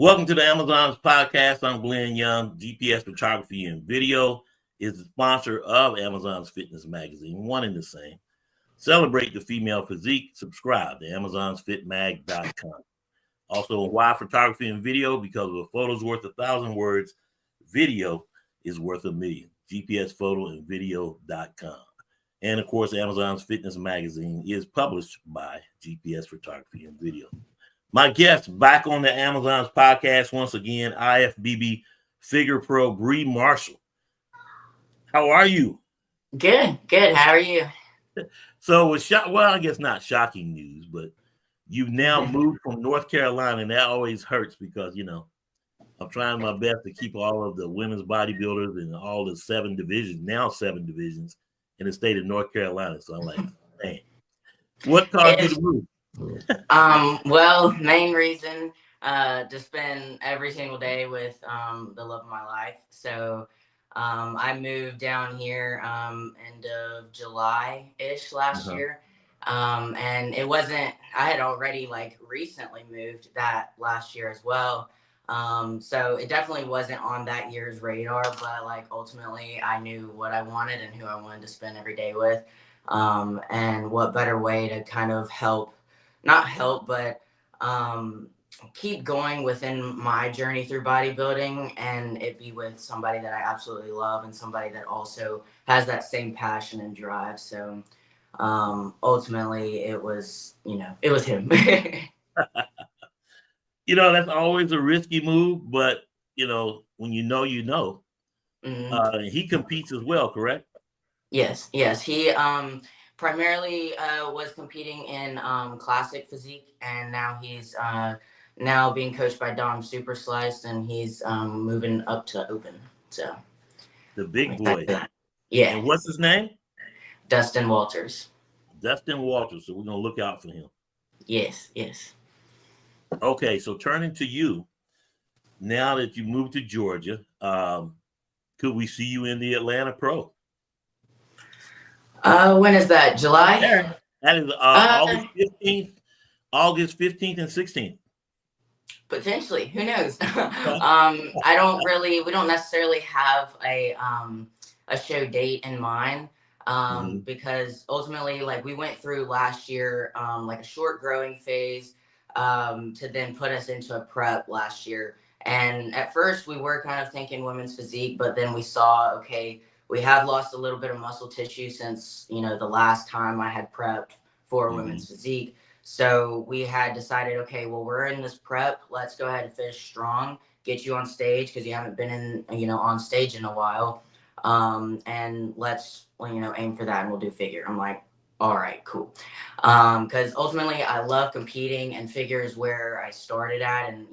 Welcome to the Amazon's podcast. I'm Glenn Young. GPS Photography and Video is the sponsor of Amazon's Fitness Magazine, one and the same. Celebrate the female physique. Subscribe to AmazonsFitMag.com. Also, why photography and video? Because a photo's worth 1,000 words. Video is worth 1,000,000. GPSPhotoandVideo.com. And of course, Amazon's Fitness Magazine is published by GPS Photography and Video. My guest back on the Amazon's podcast once again, IFBB Pro Bri Marshall. How are you? Good. How are you? So I guess not shocking news, but you've now moved from North Carolina, and that always hurts because, I'm trying my best to keep all of the women's bodybuilders and all the 7 divisions in the state of North Carolina. So I'm like, man, what caused you to move? Well, main reason, to spend every single day with the love of my life. So I moved down here end of July-ish last year. And it wasn't, I had already recently moved that last year as well. So it definitely wasn't on that year's radar, but ultimately I knew what I wanted and who I wanted to spend every day with. And what better way to kind of keep going within my journey through bodybuilding, and it be with somebody that I absolutely love and somebody that also has that same passion and drive. So ultimately it was him. That's always a risky move, but when you know. Mm-hmm. He competes as well, correct? Yes. He primarily was competing in classic physique, and now he's now being coached by Dom Super Slice, and he's moving up to open. So the big boy. Yeah. And what's his name? Dustin Walters. So we're gonna look out for him. Yes. Okay, so turning to you, now that you moved to Georgia, could we see you in the Atlanta Pro? When is that? July? Yeah. That is August 15th and 16th. Potentially, who knows? We don't necessarily have a show date in mind, because ultimately, we went through last year, a short growing phase, to then put us into a prep last year. And at first we were kind of thinking women's physique, but then we saw, okay, we have lost a little bit of muscle tissue since, the last time I had prepped for women's physique. So we had decided, okay, well, we're in this prep. Let's go ahead and finish strong, get you on stage because you haven't been on stage in a while. And let's, aim for that and we'll do figure. I'm like, all right, cool. Because ultimately I love competing, and figure is where I started at. And,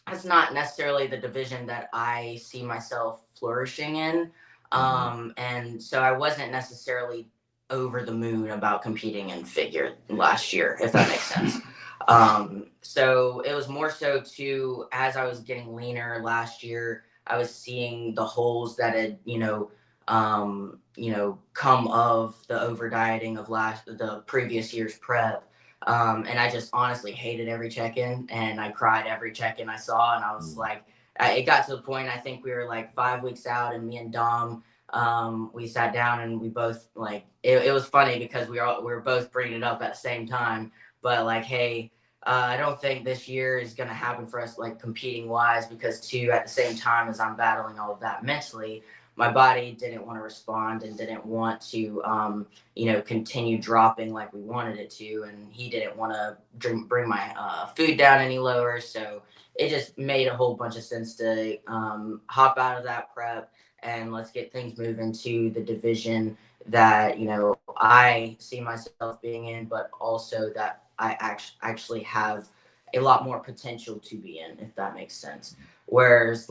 that's not necessarily the division that I see myself flourishing in. And so I wasn't necessarily over the moon about competing in figure last year, if that makes sense. So it was more so too, as I was getting leaner last year, I was seeing the holes that had, come of the over dieting of the previous year's prep. And I just honestly hated every check-in, and I cried every check-in I saw. And I was it got to the point, I think we were 5 weeks out, and me and Dom, we sat down and we both it was funny because we were both bringing it up at the same time, but hey, I don't think this year is going to happen for us competing wise, because too, at the same time as I'm battling all of that mentally, my body didn't want to respond and didn't want to continue dropping like we wanted it to, and he didn't want to bring my food down any lower. So it just made a whole bunch of sense to hop out of that prep and let's get things moving to the division that I see myself being in, but also that I actually have a lot more potential to be in, if that makes sense. Whereas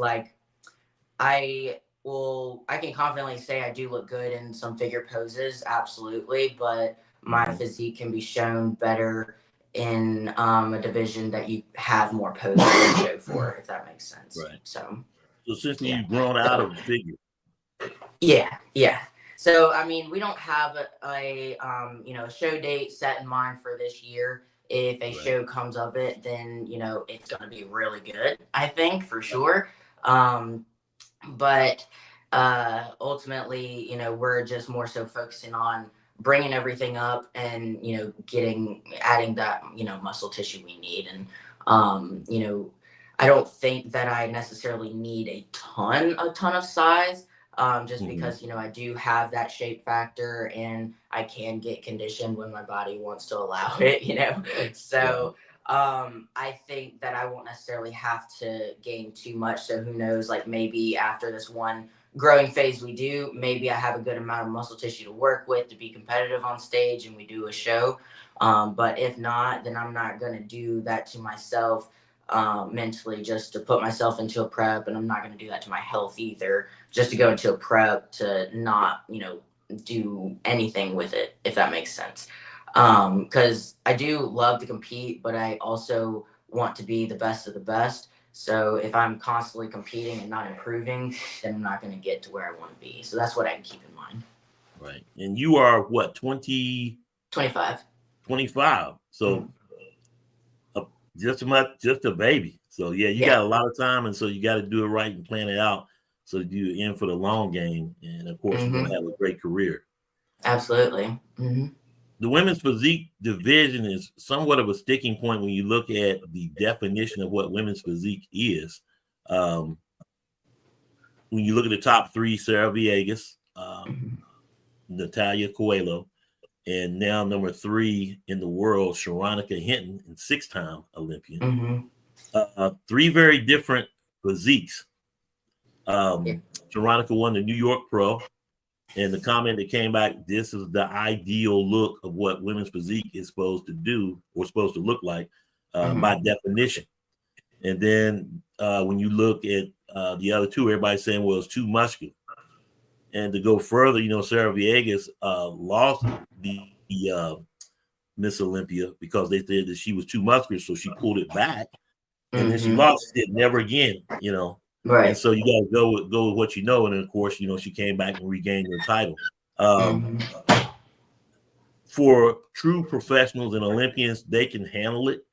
I can confidently say I do look good in some figure poses, absolutely, but my physique can be shown better in a division that you have more poses to show for, if that makes sense. Right. So since you've grown out of figure. Yeah. So, we don't have a show date set in mind for this year. If a show comes of it, then, it's going to be really good, I think, for sure. But ultimately, we're just more so focusing on bringing everything up and, adding that, muscle tissue we need. And, I don't think that I necessarily need a ton of size. Just because, I do have that shape factor and I can get conditioned when my body wants to allow it. So, I think that I won't necessarily have to gain too much. So who knows, like maybe after this one growing phase we do, maybe I have a good amount of muscle tissue to work with to be competitive on stage and we do a show. But if not, then I'm not going to do that to myself mentally just to put myself into a prep. And I'm not going to do that to my health either, just to go into a prep to not, do anything with it, if that makes sense. Because I do love to compete, but I also want to be the best of the best. So if I'm constantly competing and not improving, then I'm not going to get to where I want to be. So that's what I keep in mind. Right. And you are what, 20? 25. 25. So just a baby. So yeah, you got a lot of time, and so you got to do it right and plan it out. So you're in for the long game, and of course you're gonna have a great career. Absolutely. The women's physique division is somewhat of a sticking point when you look at the definition of what women's physique is. When you look at the top three, Sarah Villegas, Natalia Coelho, and now number 3 in the world, Sharonica Hinton, and 6-time Olympian. Three very different physiques. Sharonica won the New York Pro, and the comment that came back, this is the ideal look of what women's physique is supposed to do or supposed to look like by definition. And then when you look at the other two, everybody's saying, well, it's too muscular. And to go further, Sarah Villegas lost the Miss Olympia because they said that she was too muscular, so she pulled it back, and then she lost it never again, Right. And so you got to go with what you know, and then of course, she came back and regained her title. For true professionals and Olympians, they can handle it,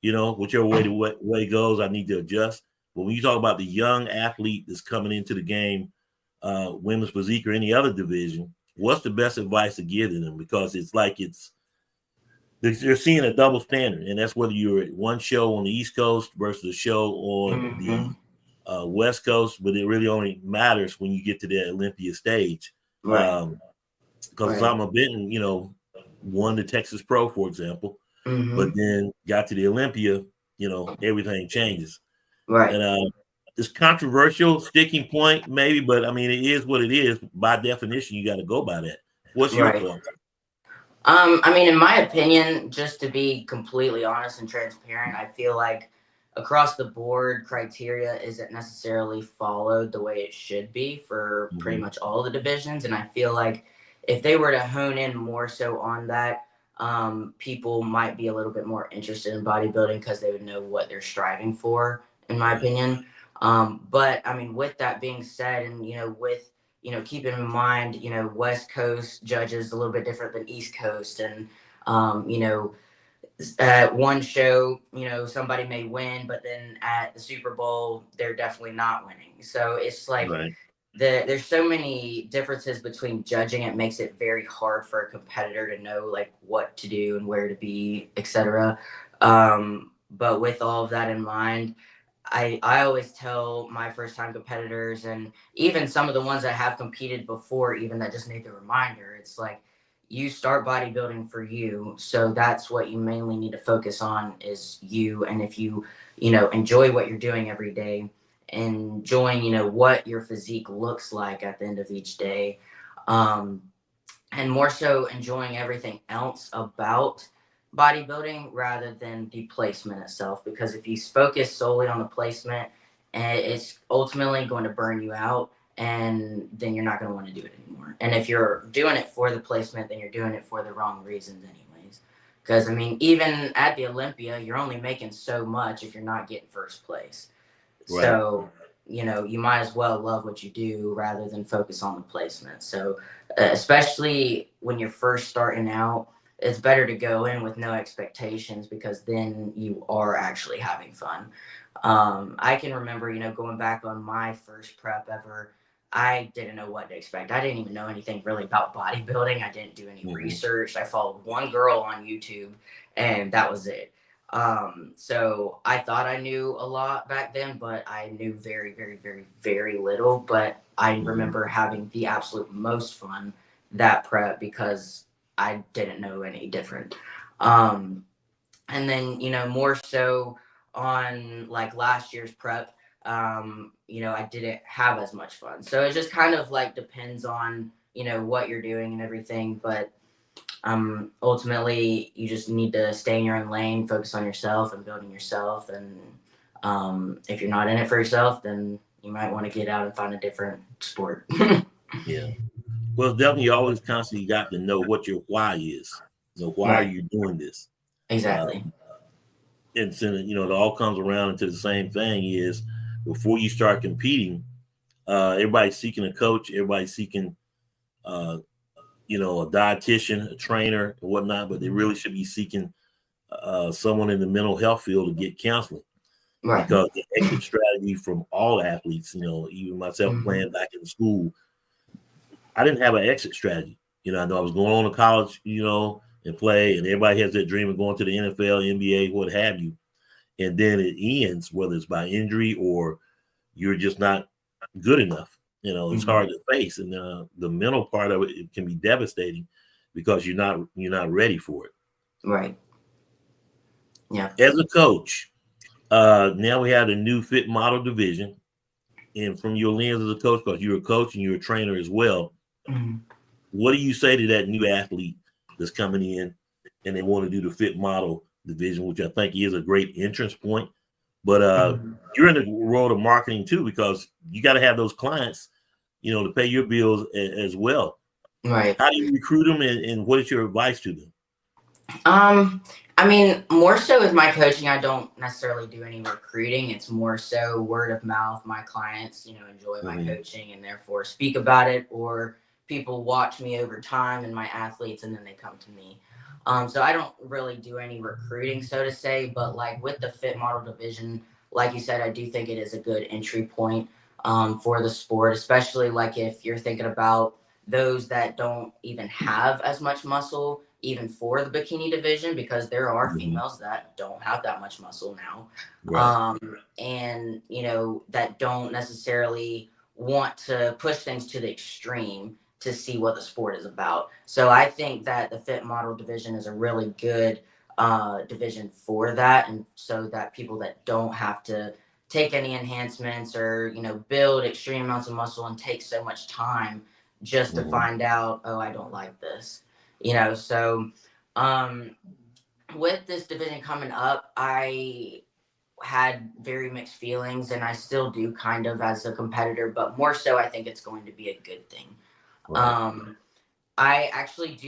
whichever way it goes. I need to adjust. But when you talk about the young athlete that's coming into the game, women's physique or any other division, what's the best advice to give to them? Because it's like they're seeing a double standard, and that's whether you're at one show on the East Coast versus a show on the West Coast. But it really only matters when you get to the Olympia stage, because Zama Benton, won the Texas Pro, for example, but then got to the Olympia, everything changes. Right. And it's controversial, sticking point maybe, but I mean, it is what it is. By definition, you got to go by that. What's your thought? I mean, in my opinion, just to be completely honest and transparent, I feel like across the board criteria isn't necessarily followed the way it should be for pretty much all the divisions. And I feel like if they were to hone in more so on that, people might be a little bit more interested in bodybuilding because they would know what they're striving for, in my opinion. But I mean, with that being said, and, with, keeping in mind, West Coast judges a little bit different than East Coast. And, at one show, somebody may win, but then at the Super Bowl, they're definitely not winning. So it's like there's so many differences between judging. It makes it very hard for a competitor to know like what to do and where to be, etc. But with all of that in mind, I always tell my first time competitors, and even some of the ones that have competed before, even that just need the reminder, it's like, you start bodybuilding for you. So that's what you mainly need to focus on is you. And if you, enjoy what you're doing every day, enjoying, what your physique looks like at the end of each day, and more so enjoying everything else about bodybuilding rather than the placement itself. Because if you focus solely on the placement, it's ultimately going to burn you out, and then you're not going to want to do it anymore. And if you're doing it for the placement, then you're doing it for the wrong reasons anyways. Because, I mean, even at the Olympia, you're only making so much if you're not getting first place. Right. So, you might as well love what you do rather than focus on the placement. So, especially when you're first starting out, it's better to go in with no expectations, because then you are actually having fun. I can remember, going back on my first prep ever, I didn't know what to expect. I didn't even know anything really about bodybuilding. I didn't do any research. I followed one girl on YouTube, and that was it. So I thought I knew a lot back then, but I knew very, very, very, very little. But I remember having the absolute most fun that prep, because I didn't know any different. Um, and then, more so on like last year's prep, I didn't have as much fun. So it just kind of like depends on, what you're doing and everything. But ultimately, you just need to stay in your own lane, focus on yourself and building yourself. And if you're not in it for yourself, then you might want to get out and find a different sport. Yeah. Well, definitely, you always constantly got to know what your why is. Why are Right. you doing this? Exactly. And so, it all comes around into the same thing is before you start competing, everybody's seeking a coach, everybody's seeking, a dietitian, a trainer, and whatnot, but they really should be seeking someone in the mental health field to get counseling. Right. Because the exit strategy from all athletes, even myself playing back in school, I didn't have an exit strategy. I know I was going on to college, and play, and everybody has that dream of going to the NFL, NBA, what have you. And then it ends, whether it's by injury or you're just not good enough. It's hard to face, and the mental part of it can be devastating because you're not ready for it. Right. Yeah. As a coach, now we have the new fit model division, and from your lens as a coach, because you're a coach and you're a trainer as well, what do you say to that new athlete that's coming in and they want to do the fit model division, which I think is a great entrance point? But you're in the world of marketing too, because you got to have those clients, to pay your bills as well. Right. How do you recruit them, and what is your advice to them? I mean, more so with my coaching, I don't necessarily do any recruiting. It's more so word of mouth. My clients, enjoy my coaching and therefore speak about it, or people watch me over time and my athletes, and then they come to me. So I don't really do any recruiting, so to say, but like with the fit model division, like you said, I do think it is a good entry point for the sport, especially like if you're thinking about those that don't even have as much muscle, even for the bikini division, because there are females that don't have that much muscle now. Right. And that don't necessarily want to push things to the extreme to see what the sport is about. So I think that the fit model division is a really good division for that, and so that people that don't have to take any enhancements or build extreme amounts of muscle and take so much time just to find out, oh, I don't like this. So with this division coming up, I had very mixed feelings, and I still do kind of as a competitor, but more so I think it's going to be a good thing. Right. I actually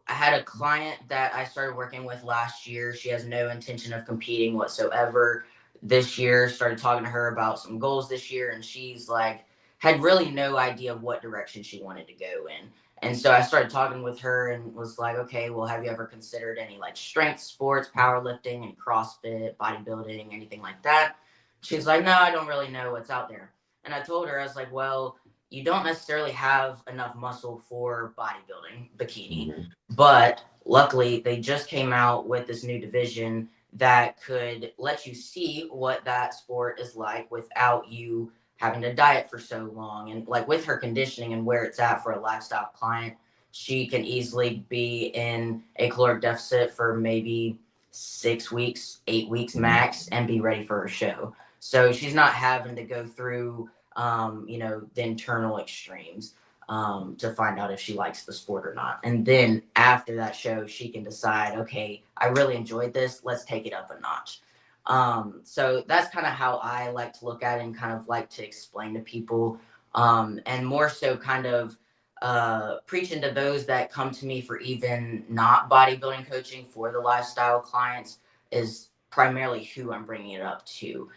I had a client that I started working with last year. She has no intention of competing whatsoever this year. Started talking to her about some goals this year, and she's like, had really no idea of what direction she wanted to go in. And so I started talking with her and was like, okay, well, have you ever considered any like strength sports, powerlifting, and CrossFit, bodybuilding, anything like that? She's like, no, I don't really know what's out there. And I told her, I was like, well, you don't necessarily have enough muscle for bodybuilding, bikini, but luckily they just came out with this new division that could let you see what that sport is like without you having to diet for so long. And like with her conditioning and where it's at for a lifestyle client, she can easily be in a caloric deficit for maybe 6 weeks, 8 weeks max, and be ready for her show. So she's not having to go through the internal extremes to find out if she likes the sport or not. And then after that show, she can decide, okay, I really enjoyed this. Let's take it up a notch. So that's kind of how I like to look at it and kind of like to explain to people. And more so kind of preaching to those that come to me for even not bodybuilding coaching for the lifestyle clients is primarily who I'm bringing it up to,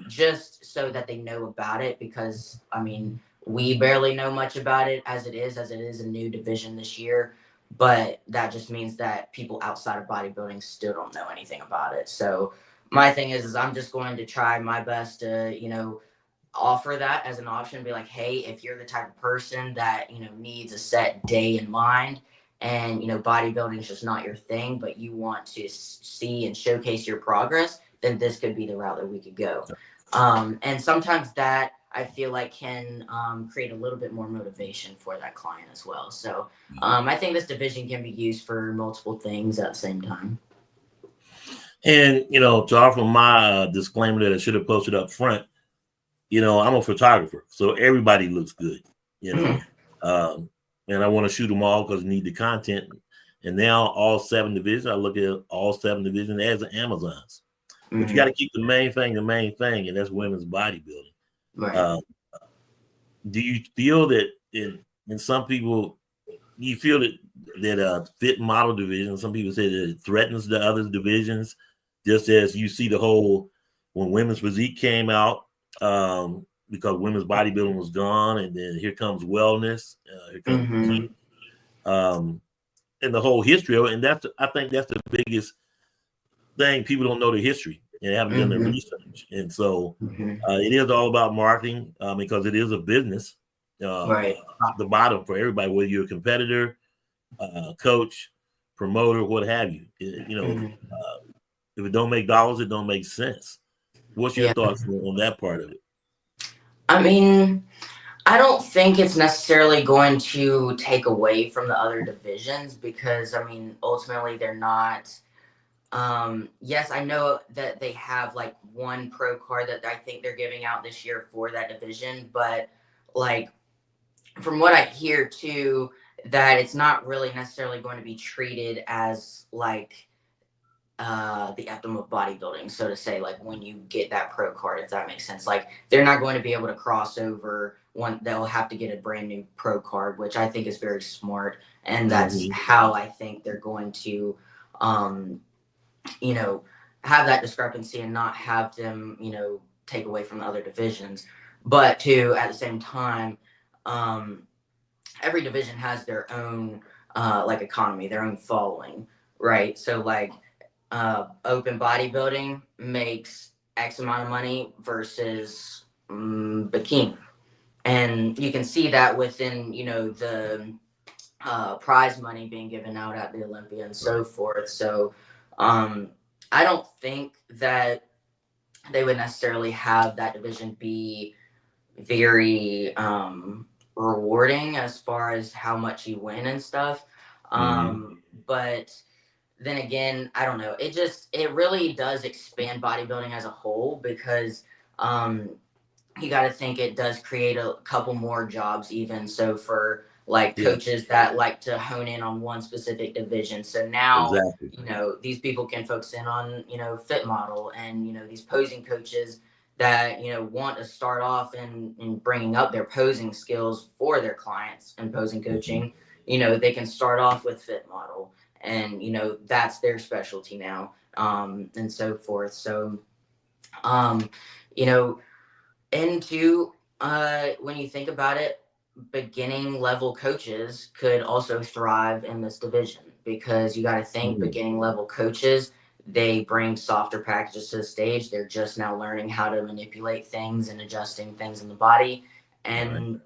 just so that they know about it, because I mean, we barely know much about it as it is a new division this year. but that just means that people outside of bodybuilding still don't know anything about it. So my thing is I'm just going to try my best to, offer that as an option. Be like, hey, if you're the type of person that, needs a set day in mind, and, bodybuilding is just not your thing, but you want to see and showcase your progress, then this could be the route that we could go. And sometimes that I feel like can create a little bit more motivation for that client as well. So I think this division can be used for multiple things at the same time. And, to offer my disclaimer that I should have posted up front, I'm a photographer, so everybody looks good, and I want to shoot them all because I need the content. And now all 7 divisions, I look at all 7 divisions as Amazons. But you got to keep the main thing, and that's women's bodybuilding. Right. Do you feel that in some people, you feel that fit model division, some people say that it threatens the other divisions, just as you see the whole, when women's physique came out, because women's bodybuilding was gone, and then here comes wellness, here comes and the whole history of it. And I think that's the biggest thing. People don't know the history and haven't done their research. And so it is all about marketing, because it is a business, Right. top to bottom for everybody, whether you're a competitor, coach, promoter, what have you. If it don't make dollars, it don't make sense. What's your thoughts on that part of it? I mean, I don't think it's necessarily going to take away from the other divisions because, ultimately they're not. Yes, I know that they have like one pro card that I think they're giving out this year for that division, but like from what I hear too, that it's not really necessarily going to be treated as like the anthem of bodybuilding, so to say, like when you get that pro card, if that makes sense. Like they're not going to be able to cross over one, they'll have to get a brand new pro card, which I think is very smart. And that's how I think they're going to, have that discrepancy and not have them, take away from the other divisions. But too, at the same time, every division has their own, like economy, their own following, right? So like, open bodybuilding makes X amount of money versus bikini. And you can see that within, the prize money being given out at the Olympia and so forth. So I don't think that they would necessarily have that division be very rewarding as far as how much you win and stuff. But then again, I don't know. It really does expand bodybuilding as a whole because you got to think it does create a couple more jobs even. So for like coaches that like to hone in on one specific division. So now, these people can focus in on, fit model and, these posing coaches that, want to start off in bringing up their posing skills for their clients and posing coaching, they can start off with fit model. And, that's their specialty now, and so forth. So, when you think about it, beginning level coaches could also thrive in this division because you got to think beginning level coaches, they bring softer packages to the stage. They're just now learning how to manipulate things and adjusting things in the body. And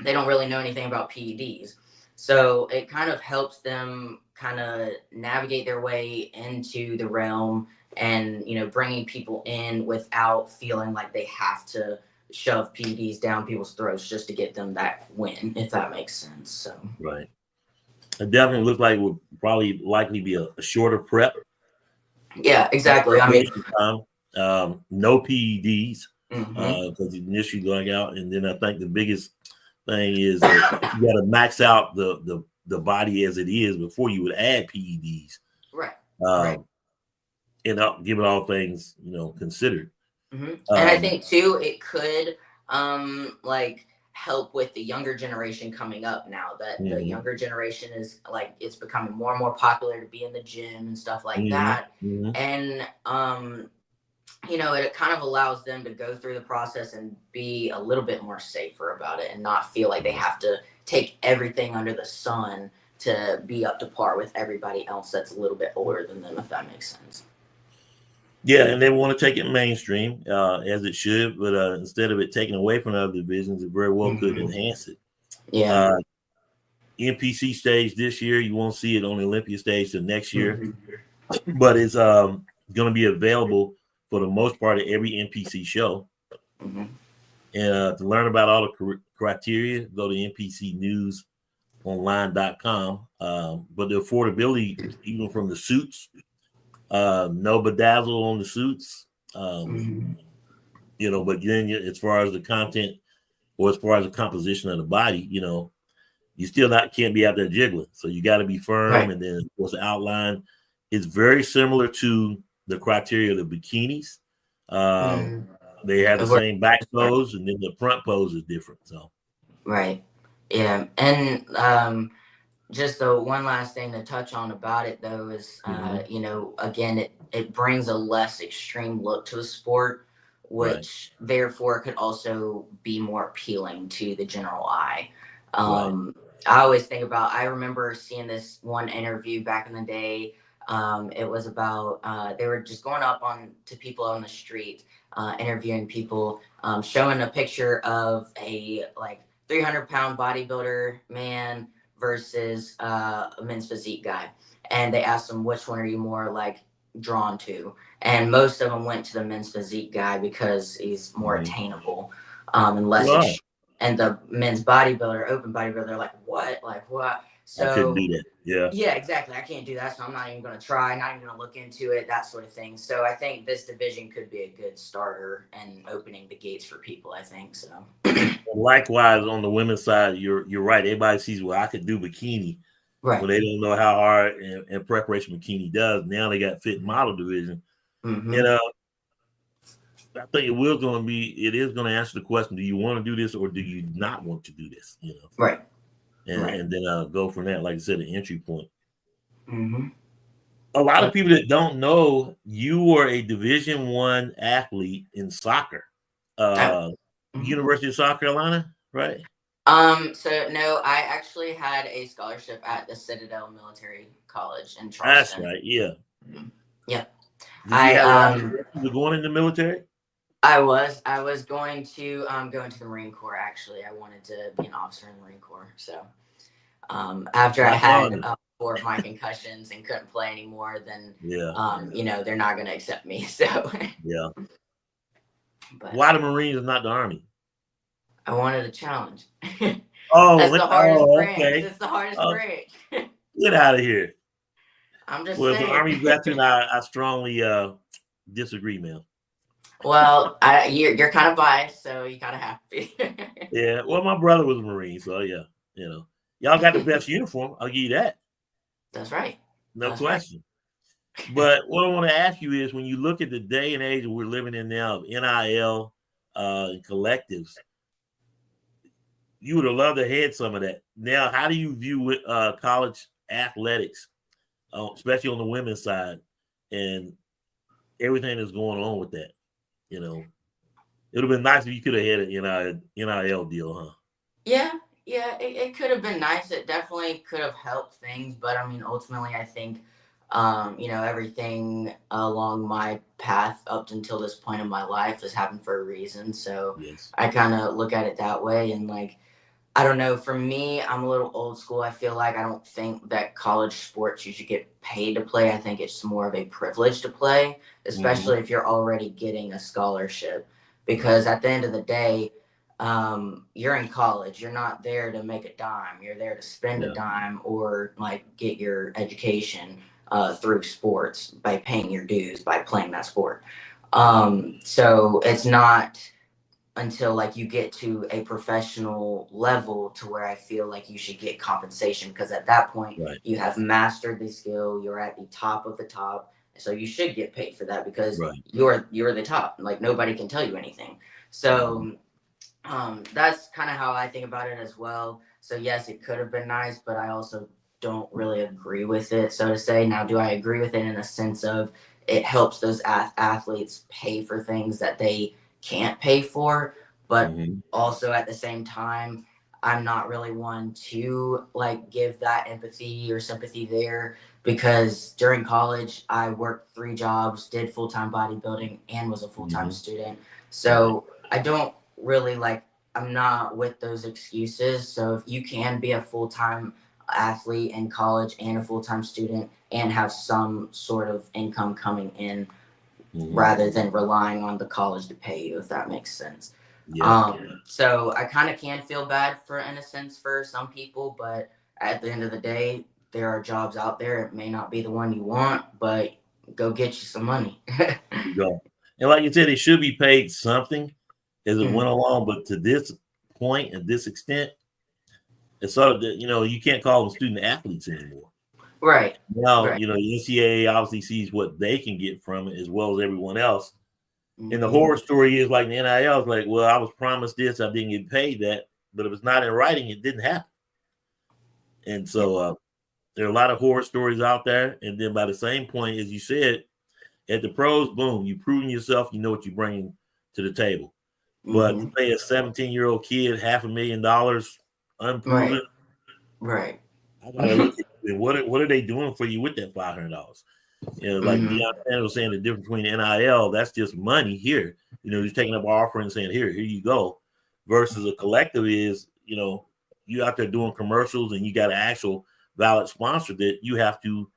they don't really know anything about PEDs. So it kind of helps them kind of navigate their way into the realm and, bringing people in without feeling like they have to shove PEDs down people's throats just to get them that win, if that makes sense. So right. It definitely looks like it would probably likely be a shorter prep. Yeah, exactly. No PEDs because initially going out, and then I think the biggest thing is that you got to max out the body as it is before you would add PEDs. Right. And given all things considered. And I think too, it could like help with the younger generation coming up now that the younger generation is like, it's becoming more and more popular to be in the gym and stuff like that. And, it kind of allows them to go through the process and be a little bit more safer about it and not feel like they have to take everything under the sun to be up to par with everybody else that's a little bit older than them, if that makes sense. Yeah, and they want to take it mainstream, as it should, but instead of it taking away from other divisions, it very well could enhance it. Yeah. NPC stage this year, you won't see it on the Olympia stage till next year, but it's going to be available for the most part of every NPC show. And to learn about all the criteria, go to npcnewsonline.com. But the affordability, even from the suits, no bedazzle on the suits, you know, but then as far as the content or as far as the composition of the body, you know, you still can't be out there jiggling. So you got to be firm. Right. And then of course the outline is very similar to the criteria of the bikinis. They have the same back pose, and then the front pose is different. So right. Yeah. And just the one last thing to touch on about it though is you know, again, it brings a less extreme look to the sport, which therefore could also be more appealing to the general eye. I always think about, I remember seeing this one interview back in the day. It was about, they were just going up to people on the street, interviewing people, showing a picture of a like 300-pound bodybuilder man versus a men's physique guy. And they asked them, which one are you more like drawn to? And most of them went to the men's physique guy because he's more attainable, and less and the men's bodybuilder, open bodybuilder, like what? So I couldn't do that. Yeah, exactly. I can't do that, so I'm not even going to try, not even going to look into it, that sort of thing. So I think this division could be a good starter and opening the gates for people, I think so. Likewise, on the women's side, you're right. Everybody sees, well, I could do bikini, right? But they don't know how hard and preparation bikini does. Now they got fit model division. And I think it is going to answer the question: do you want to do this or do you not want to do this? You know, right? And then go from that. Like I said, the entry point. A lot of people that don't know, you were a Division I athlete in soccer, University of South Carolina, right? So no, I actually had a scholarship at the Citadel Military College in Charleston. That's right. Yeah. Yeah. You were going in the military? I was going to go into the Marine Corps. Actually, I wanted to be an officer in the Marine Corps. So after I had 4 of my concussions and couldn't play anymore, then you know, they're not going to accept me. So yeah. But why the Marines and not the Army? I wanted a challenge. Oh, that's the hardest branch. Okay. It's the hardest branch. Get out of here. I'm just saying. The Army veteran, I strongly disagree, man. Well, you're kind of biased, so you gotta have to be. Yeah. Well, my brother was a Marine, so yeah, you know, y'all got the best uniform. I'll give you that. That's right. No question. Right. But what I want to ask you is, when you look at the day and age we're living in now of NIL and collectives, you would have loved to have some of that. Now, how do you view college athletics, especially on the women's side, and everything that's going on with that? You know, it would have been nice if you could have had an NIL deal, huh? Yeah, it could have been nice. It definitely could have helped things, but I mean, ultimately, I think, you know, everything along my path up until this point in my life has happened for a reason. So I kind of look at it that way, and like, I don't know. For me, I'm a little old school. I feel like I don't think that college sports you should get paid to play. I think it's more of a privilege to play, especially if you're already getting a scholarship. Because at the end of the day, you're in college. You're not there to make a dime. You're there to spend a dime or like get your education through sports by paying your dues by playing that sport. So it's not until like you get to a professional level to where I feel like you should get compensation, because at that point you have mastered the skill, you're at the top of the top, so you should get paid for that because you're the top. Like nobody can tell you anything. So that's kind of how I think about it as well. So yes, it could have been nice, but I also don't really agree with it, so to say. Now, do I agree with it in the sense of it helps those athletes pay for things that they can't pay for, but also at the same time, I'm not really one to like give that empathy or sympathy there, because during college I worked 3 jobs, did full-time bodybuilding, and was a full-time Mhm. student. Right. So I don't really like, I'm not with those excuses. So if you can be a full-time athlete in college and a full-time student and have some sort of income coming in, Mhm. rather than relying on the college to pay you, if that makes sense. Yep. So I kind of can feel bad for, in a sense, for some people, but at the end of the day, there are jobs out there. It may not be the one you want, but go get you some money. You go. And like you said, it should be paid something as it Mhm. went along, but to this point and this extent, it's sort of you can't call them student athletes anymore. Right, Now, right. the NCAA obviously sees what they can get from it as well as everyone else. And the Hmm. horror story is like the NIL is like, well, I was promised this, I didn't get paid that, but if it's not in writing, it didn't happen. And Yeah. so there are a lot of horror stories out there. And then by the same point, as you said, at the pros, boom, you've proven yourself, you know what you're bringing to the table. But to Hmm. pay a 17-year-old kid $500,000 unproven, Right, right. I gotta look at it. What are they doing for you with that $500? Like Hmm. Deion Sanders was saying, the difference between NIL, that's just money here. He's taking up our offering and saying, here you go. Versus a collective is, you out there doing commercials and you got an actual valid sponsor that you have to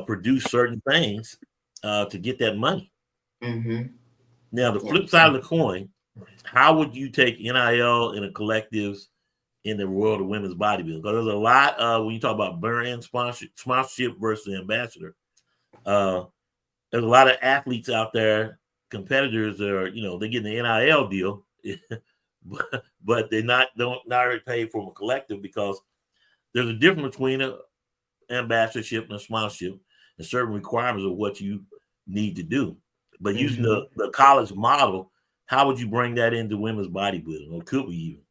produce certain things to get that money. Hmm. Now, the Yeah. flip side of the coin, how would you take NIL and a collectives in the world of women's bodybuilding? Because there's a lot when you talk about brand sponsorship versus ambassador. Uh, there's a lot of athletes out there, competitors that are, they get the NIL deal, but they're not paid from a collective because there's a difference between an ambassadorship and a sponsorship and certain requirements of what you need to do. But using Hmm. the college model, how would you bring that into women's bodybuilding, or could we even?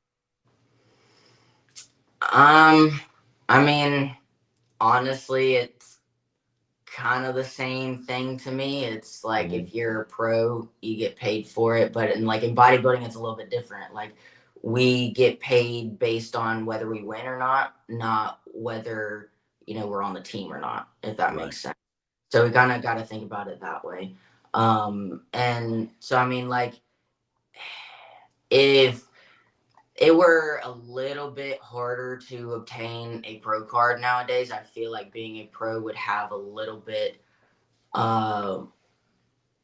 I mean, honestly, it's kind of the same thing to me. It's like Mm-hmm. if you're a pro, you get paid for it, but in bodybuilding, it's a little bit different. Like we get paid based on whether we win or not whether we're on the team or not. If that Right. makes sense. So we kind of got to think about it that way. And so I mean, like if it were a little bit harder to obtain a pro card nowadays, I feel like being a pro would have a little bit uh,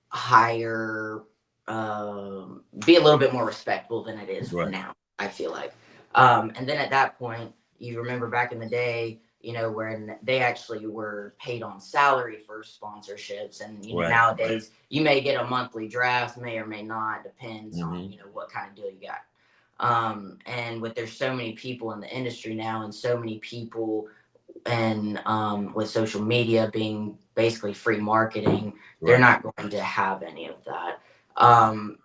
higher, be a little bit more respectable than it is Right. now, I feel like. And then at that point, you remember back in the day, when they actually were paid on salary for sponsorships. And, Right. nowadays you may get a monthly draft, may or may not, depends on, Mm-hmm. what kind of deal you got. And with there's so many people in the industry now, and so many people, and with social media being basically free marketing, they're Right. not going to have any of that.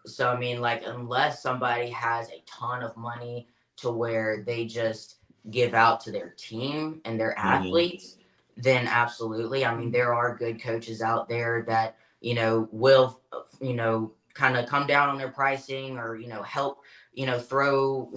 So I mean, like, unless somebody has a ton of money to where they just give out to their team and their Mm-hmm. athletes, then absolutely. I mean, there are good coaches out there that will kind of come down on their pricing, or help throw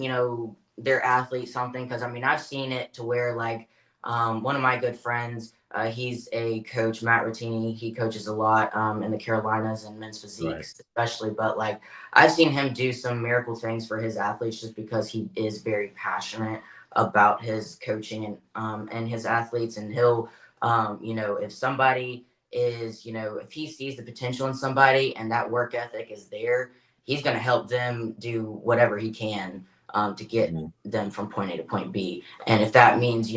their athletes something, because I mean I've seen it to where, like, one of my good friends, he's a coach, Matt Rattini. He coaches a lot in the Carolinas and men's Right. physiques, especially. But like, I've seen him do some miracle things for his athletes just because he is very passionate about his coaching and his athletes. And he'll, if somebody is, if he sees the potential in somebody and that work ethic is there, he's going to help them do whatever he can to get Mm-hmm. them from point A to point B. And if that means,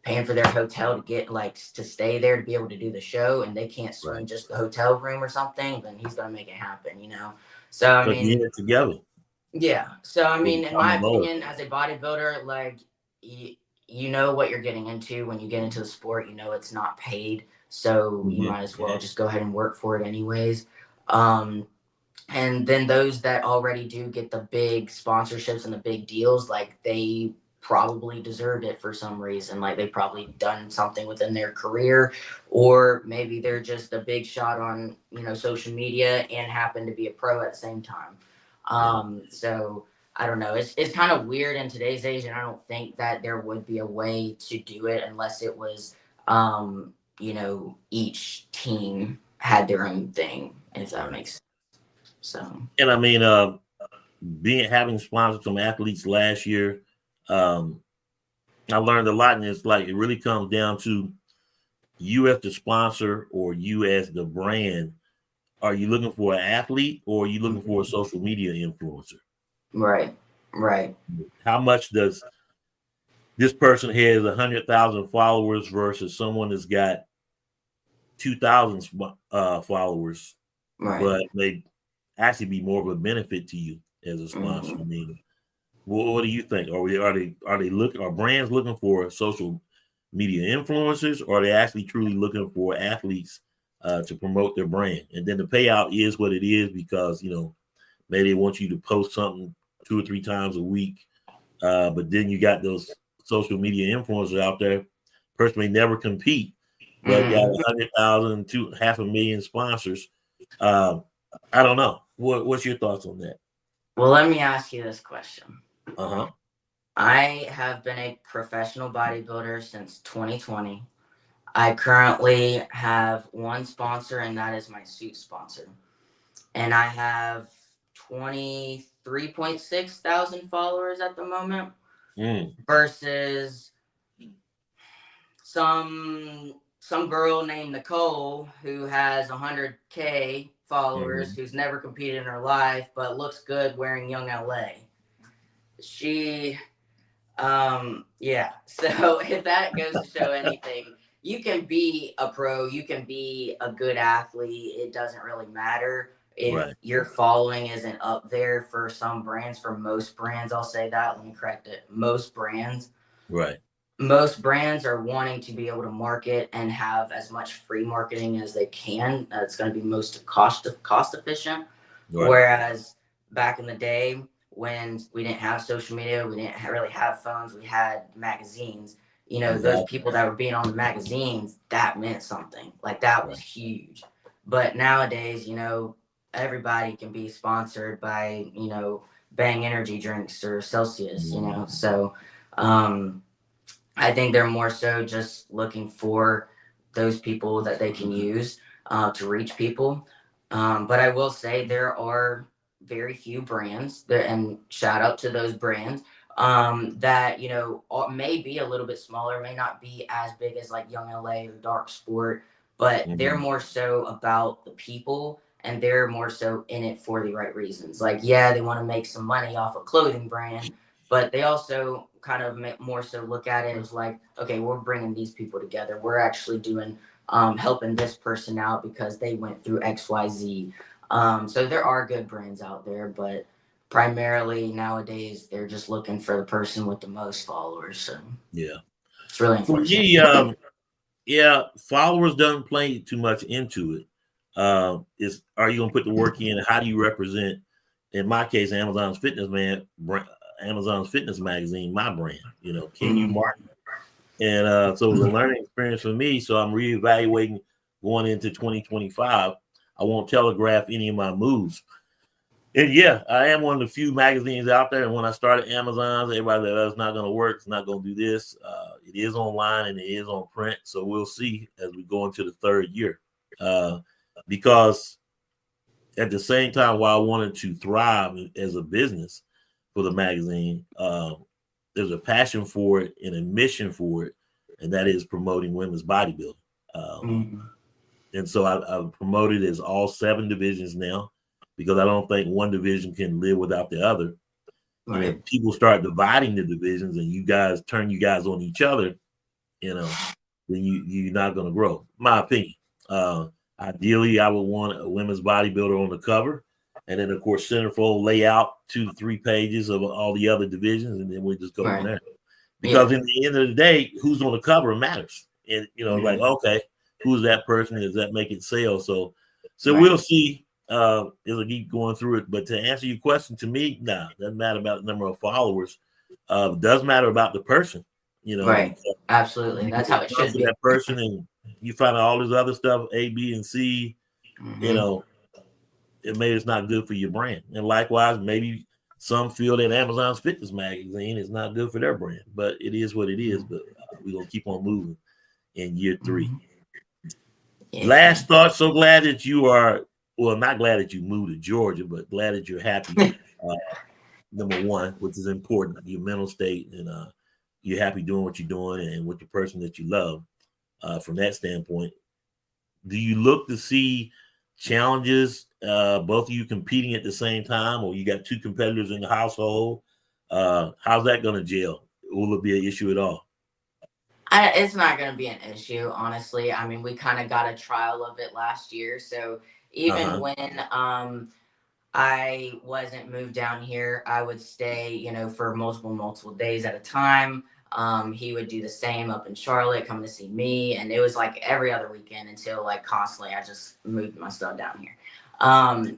paying for their hotel to get, like, to stay there to be able to do the show, and they can't Right. swing just the hotel room or something, then he's gonna make it happen. So I So you mean, it together yeah. So I with mean, a in my common goal. opinion, as a bodybuilder, like, you know what you're getting into when you get into the sport. It's not paid, so you Mm-hmm. might as well just go ahead and work for it anyways. Um, and then those that already do get the big sponsorships and the big deals, like, they probably deserved it for some reason. Like, they probably done something within their career, or maybe they're just a big shot on social media and happen to be a pro at the same time. Yeah. So I don't know. It's kind of weird in today's age, and I don't think that there would be a way to do it unless it was, each team had their own thing, if that makes sense. So. And I mean, having sponsored some athletes last year, I learned a lot, and it's like it really comes down to you as the sponsor or you as the brand. Are you looking for an athlete or are you looking for a social media influencer? Right. How much does this person has 100,000 followers versus someone that's got 2,000 followers, Right. but may actually be more of a benefit to you as a sponsor? I mean, what do you think? Are brands looking for social media influencers, or are they actually truly looking for athletes to promote their brand? And then the payout is what it is because maybe they want you to post something 2 or 3 times a week, but then you got those social media influencers out there. Person may never compete, but got 100,000 to 500,000 sponsors. I don't know. What's your thoughts on that? Well, let me ask you this question. Uh-huh. I have been a professional bodybuilder since 2020. I currently have one sponsor, and that is my suit sponsor. And I have 23.6 thousand followers at the moment versus some girl named Nicole who has 100K followers, who's never competed in her life, but looks good wearing Young LA. She, yeah. So if that goes to show anything, you can be a pro, you can be a good athlete. It doesn't really matter if your following isn't up there for some brands. For most brands, I'll say that. Let me correct it. Most brands. Right. Most brands are wanting to be able to market and have as much free marketing as they can. It's going to be most cost efficient. Right. Whereas back in the day, when we didn't have social media, we didn't really have phones, we had magazines. Those people that were being on the magazines, that meant something. Like, that was huge. But nowadays, everybody can be sponsored by, Bang energy drinks or Celsius, So I think they're more so just looking for those people that they can use to reach people. But I will say there are very few brands there, and shout out to those brands that may be a little bit smaller, may not be as big as like Young LA or Dark Sport, but they're more so about the people, and they're more so in it for the right reasons. Like, yeah, they want to make some money off a clothing brand, but they also kind of more so look at it as like, okay, we're bringing these people together. We're actually doing helping this person out because they went through XYZ. So there are good brands out there, but primarily nowadays they're just looking for the person with the most followers. So yeah, it's really unfortunate. Yeah, followers doesn't play too much into it. Are you gonna put the work in? How do you represent? In my case, Amazon's Fitness Magazine, my brand. Can you market? And so it was a learning experience for me. So I'm reevaluating going into 2025. I won't telegraph any of my moves. And yeah, I am one of the few magazines out there. And when I started Amazon, everybody said, oh, it's not going to work. It's not going to do this. It is online and it is on print. So we'll see as we go into the third year. Because at the same time, while I wanted to thrive as a business for the magazine, there's a passion for it and a mission for it, and that is promoting women's bodybuilding. And so I've promoted as all 7 divisions now, because I don't think one division can live without the other. Right. And if people start dividing the divisions and you guys turn on each other, then you're not going to grow. My opinion. Ideally, I would want a women's bodybuilder on the cover, and then of course centerfold layout 2 to 3 pages of all the other divisions, and then we just go from there. Because in the end of the day, who's on the cover matters. And like, okay, who's that person? Does that make it sell? So we'll see. It'll keep going through it. But to answer your question, to me, doesn't matter about the number of followers. Does matter about the person. Right. Absolutely. That's how it should be. That person, and you find out all this other stuff, A, B, and C. It's not good for your brand. And likewise, maybe some feel that Amazon's Fitness Magazine is not good for their brand, but it is what it is. But we're going to keep on moving in year 3. Yeah. Last thought. So glad that you are, well, not glad that you moved to Georgia, but glad that you're happy. Number one, which is important, your mental state, and you're happy doing what you're doing and with the person that you love. From that standpoint, do you look to see challenges, both of you competing at the same time, or you got 2 competitors in the household? How's that going to gel? Will it be an issue at all? It's not going to be an issue, honestly. I mean, we kind of got a trial of it last year. So even when I wasn't moved down here, I would stay, for multiple days at a time. He would do the same up in Charlotte, coming to see me. And it was like every other weekend until like constantly I just moved my stuff down here.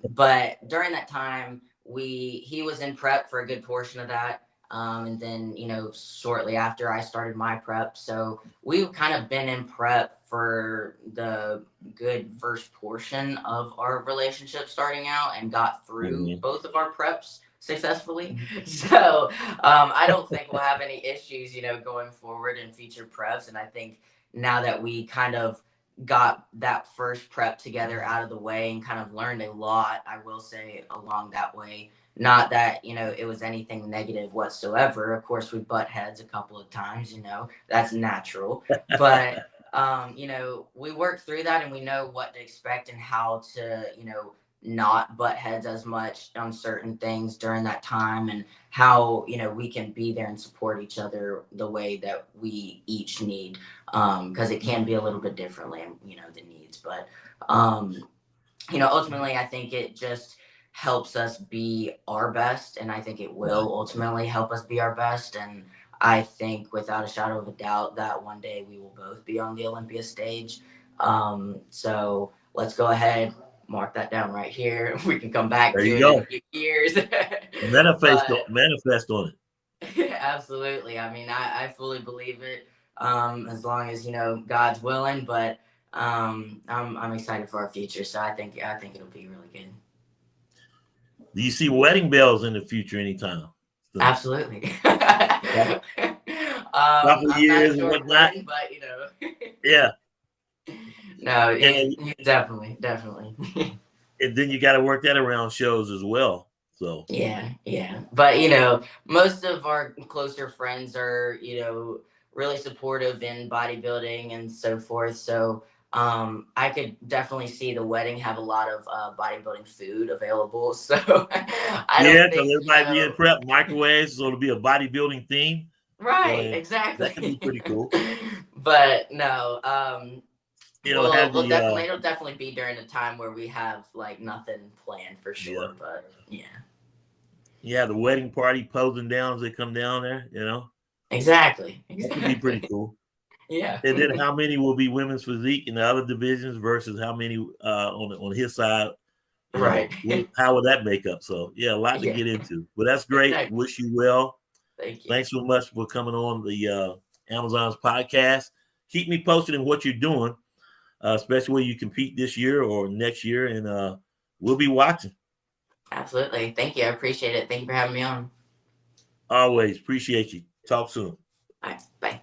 But during that time, he was in prep for a good portion of that. And then, shortly after I started my prep. So we've kind of been in prep for the good first portion of our relationship starting out and got through both of our preps successfully. So I don't think we'll have any issues, going forward in future preps. And I think now that we kind of got that first prep together out of the way and kind of learned a lot, I will say, along that way. Not that, it was anything negative whatsoever. Of course, we butt heads a couple of times, that's natural. But, we worked through that and we know what to expect and how to, not butt heads as much on certain things during that time, and how, we can be there and support each other the way that we each need. Because it can be a little bit differently, the needs. But, ultimately, I think it just helps us be our best, and I think it will ultimately help us be our best. And I think without a shadow of a doubt that one day we will both be on the Olympia stage. So let's go ahead, mark that down right here. We can come back to it in a few years. Manifest on it. Absolutely. I mean, I fully believe it, as long as, God's willing. But I'm excited for our future. So I think it'll be really good. Do you see wedding bells in the future anytime? So, absolutely. Couple years and whatnot. When, but Yeah. No, definitely. And then you got to work that around shows as well. So yeah. But most of our closer friends are really supportive in bodybuilding and so forth. So I could definitely see the wedding have a lot of bodybuilding food available. So I don't think, because it might be in prep microwaves, so it'll be a bodybuilding theme. Right, exactly. That could be pretty cool. But no, it'll definitely be during a time where we have like nothing planned for sure. But yeah, the wedding party posing down as they come down there. Exactly. That could be pretty cool. Yeah. And then how many will be women's physique in the other divisions versus how many on his side? Right. How would that make up? So a lot to get into. But that's great. Exactly. Wish you well. Thank you. Thanks so much for coming on the Amazon's podcast. Keep me posted on what you're doing, especially when you compete this year or next year, and we'll be watching. Absolutely. Thank you. I appreciate it. Thank you for having me on. Always appreciate you. Talk soon. All right. Bye.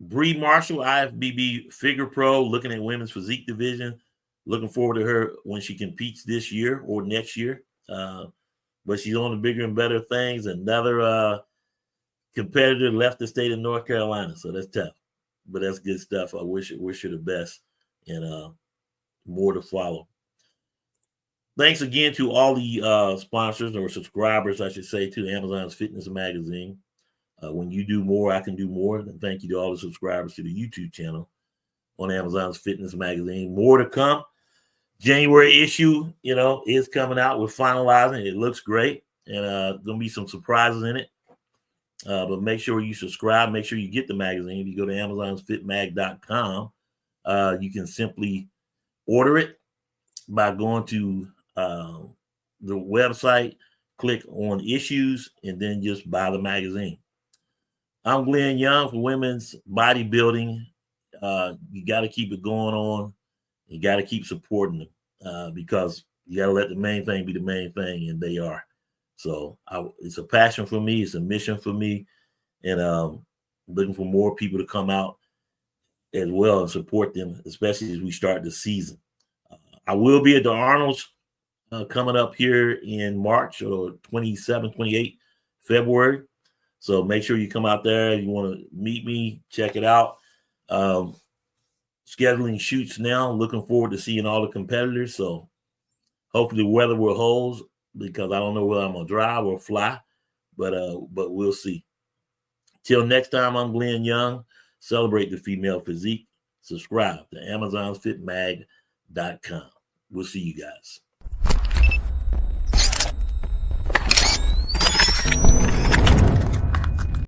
Bri Marshall, IFBB Figure Pro, looking at women's physique division. Looking forward to her when she competes this year or next year. But she's on the bigger and better things. Another competitor left the state of North Carolina, so that's tough. But that's good stuff. I wish her the best, and more to follow. Thanks again to all the sponsors or subscribers, I should say, to Amazon's Fitness Magazine. When you do more, I can do more. And thank you to all the subscribers to the YouTube channel on Amazon's Fitness Magazine. More to come. January issue, is coming out. We're finalizing. It looks great, and going to be some surprises in it. But make sure you subscribe. Make sure you get the magazine. If you go to amazonsfitmag.com, you can simply order it by going to the website, click on issues, and then just buy the magazine. I'm Glenn Young for Women's Bodybuilding. You got to keep it going on. You got to keep supporting them because You got to let the main thing be the main thing, and they are. So it's a passion for me. It's a mission for me, and looking for more people to come out as well and support them, especially as we start the season. I will be at the Arnold's coming up here in March or 27, 28 February. So make sure you come out there. If you want to meet me, check it out. Scheduling shoots now. Looking forward to seeing all the competitors. So hopefully the weather will hold, because I don't know whether I'm going to drive or fly, but we'll see. Till next time, I'm Glenn Young. Celebrate the female physique. Subscribe to AmazonsFitMag.com. We'll see you guys.